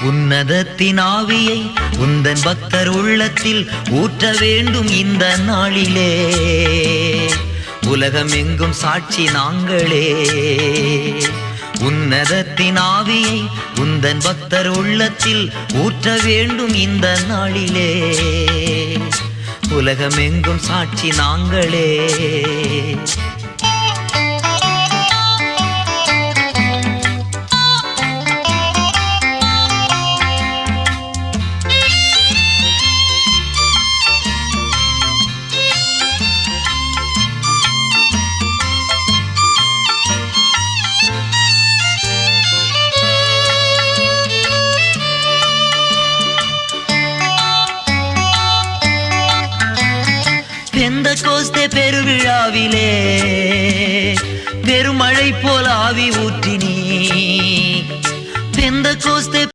உன்னதத்தின் ஆவியை உந்தன் பக்தர் உள்ளத்தில் ஊற்ற வேண்டும் இந்த நாளிலே. உலகம் எங்கும் சாட்சி நாங்களே. உன்னதத்தின் ஆவியை உந்தன் பக்தர் உள்ளத்தில் ஊற்ற வேண்டும் இந்த நாளிலே. உலகம் எங்கும் சாட்சி நாங்களே. பெந்தெகோஸ்தே பெருவிழாவிலே பெருமழை போல் ஆவி ஊற்றினீ. பெந்தெகோஸ்தே